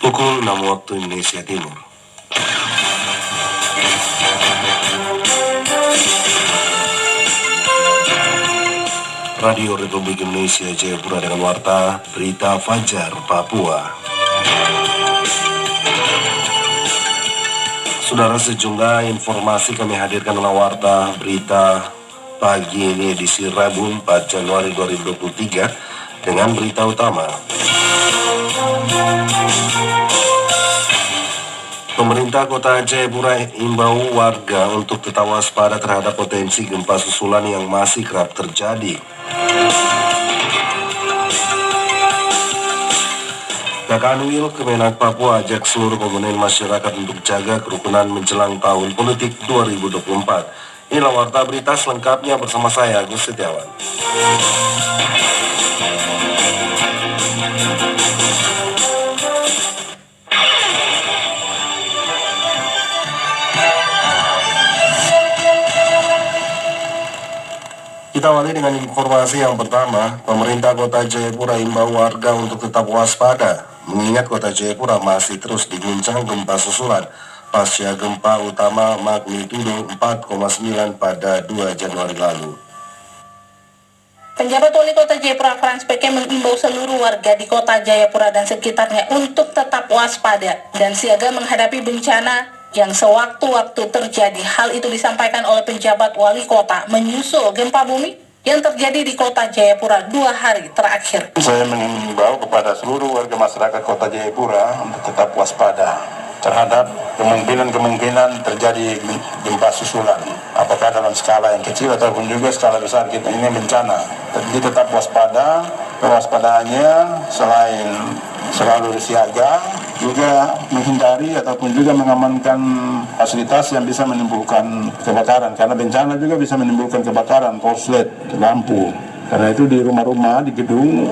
Pukul 6 waktu Indonesia Timur. Radio Republik Indonesia Jayapura dengan Warta Berita Fajar Papua. Saudara, sejumlah informasi kami hadirkan dalam Warta Berita pagi ini edisi Rabu 4 Januari 2023 dengan berita utama. Pemerintah Kota Jayapura imbau warga untuk tetap waspada terhadap potensi gempa susulan yang masih kerap terjadi. Kanwil Kemenak Papua ajak seluruh komponen masyarakat untuk jaga kerukunan menjelang tahun politik 2024. Inilah Warta Berita selengkapnya bersama saya, Agus Setiawan. Kita awali dengan informasi yang pertama. Pemerintah Kota Jayapura imbau warga untuk tetap waspada, mengingat Kota Jayapura masih terus diguncang gempa susulan pasca gempa utama magnitudo 4,9 pada 2 Januari lalu. Penjabat Wali Kota Jayapura Frans Peke mengimbau seluruh warga di Kota Jayapura dan sekitarnya untuk tetap waspada dan siaga menghadapi bencana yang sewaktu-waktu terjadi. Hal itu disampaikan oleh penjabat wali kota menyusul gempa bumi yang terjadi di Kota Jayapura 2 hari terakhir. Saya mengimbau kepada seluruh warga masyarakat Kota Jayapura untuk tetap waspada terhadap kemungkinan terjadi gempa susulan, apakah dalam skala yang kecil ataupun juga skala besar. Kita ini bencana, jadi tetap waspada. Kewaspadaannya selain selalu disiaga, juga menghindari ataupun juga mengamankan fasilitas yang bisa menimbulkan kebakaran, karena bencana juga bisa menimbulkan kebakaran, korslet, lampu. Karena itu di rumah-rumah, di gedung,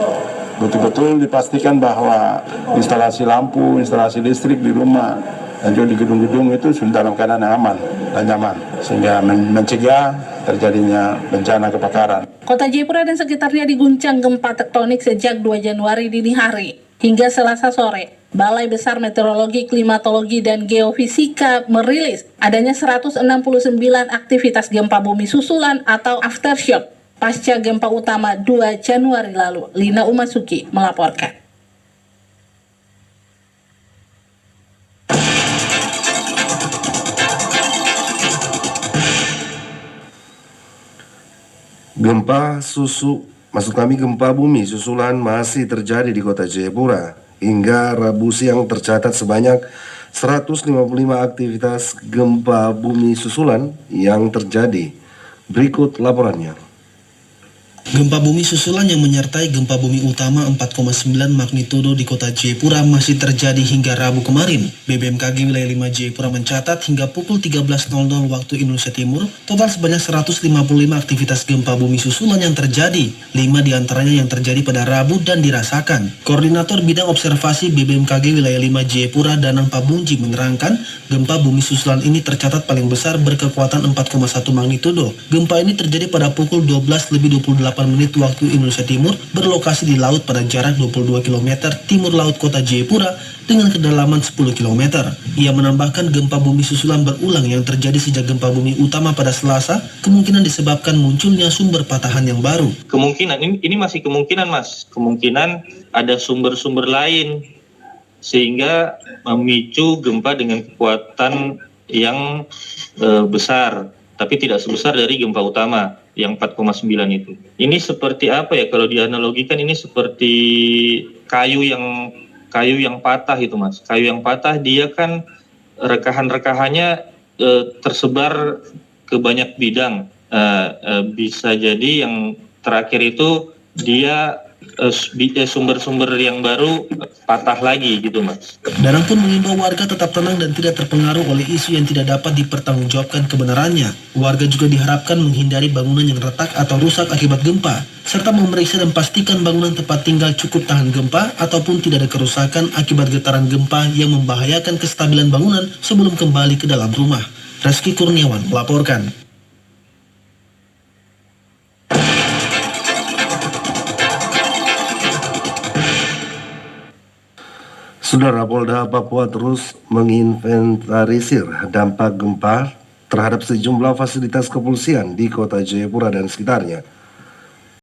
betul-betul dipastikan bahwa instalasi lampu, instalasi listrik di rumah dan juga di gedung-gedung itu sudah dalam keadaan aman dan nyaman, sehingga mencegah terjadinya bencana kebakaran. Kota Jayapura dan sekitarnya diguncang gempa tektonik sejak 2 Januari dini hari hingga Selasa sore. Balai Besar Meteorologi, Klimatologi, dan Geofisika merilis adanya 169 aktivitas gempa bumi susulan atau aftershock pasca gempa utama 2 Januari lalu. Lina Umasuki melaporkan. Gempa bumi susulan masih terjadi di Kota Jayapura. Hingga Rabu siang tercatat sebanyak 155 aktivitas gempa bumi susulan yang terjadi. Berikut laporannya. Gempa bumi susulan yang menyertai gempa bumi utama 4,9 magnitudo di Kota Jayapura masih terjadi hingga Rabu kemarin. BBMKG Wilayah 5 Jayapura mencatat hingga pukul 13.00 waktu Indonesia Timur, total sebanyak 155 aktivitas gempa bumi susulan yang terjadi. 5 diantaranya yang terjadi pada Rabu dan dirasakan. Koordinator Bidang Observasi BBMKG Wilayah 5 Jayapura, Danang Pabunji, menerangkan gempa bumi susulan ini tercatat paling besar berkekuatan 4,1 magnitudo. Gempa ini terjadi pada pukul 12:28 menit waktu Indonesia Timur, berlokasi di laut pada jarak 22 km timur laut Kota Jayapura dengan kedalaman 10 km. Ia menambahkan gempa bumi susulan berulang yang terjadi sejak gempa bumi utama pada Selasa kemungkinan disebabkan munculnya sumber patahan yang baru. Kemungkinan ini masih kemungkinan, Mas. Kemungkinan ada sumber-sumber lain sehingga memicu gempa dengan kekuatan yang besar, tapi tidak sebesar dari gempa utama yang 4,9 itu. Ini seperti apa ya, kalau dianalogikan ini seperti kayu yang patah itu, Mas. Kayu yang patah dia kan rekahan-rekahannya tersebar ke banyak bidang. Bisa jadi yang terakhir itu dia sumber-sumber yang baru patah lagi gitu, Mas. Danang pun mengimbau warga tetap tenang dan tidak terpengaruh oleh isu yang tidak dapat dipertanggungjawabkan kebenarannya. Warga juga diharapkan menghindari bangunan yang retak atau rusak akibat gempa, serta memeriksa dan pastikan bangunan tempat tinggal cukup tahan gempa ataupun tidak ada kerusakan akibat getaran gempa yang membahayakan kestabilan bangunan sebelum kembali ke dalam rumah. Reski Kurniawan melaporkan. Saudara, Polda Papua terus menginventarisir dampak gempa terhadap sejumlah fasilitas kepolisian di kota Jayapura dan sekitarnya.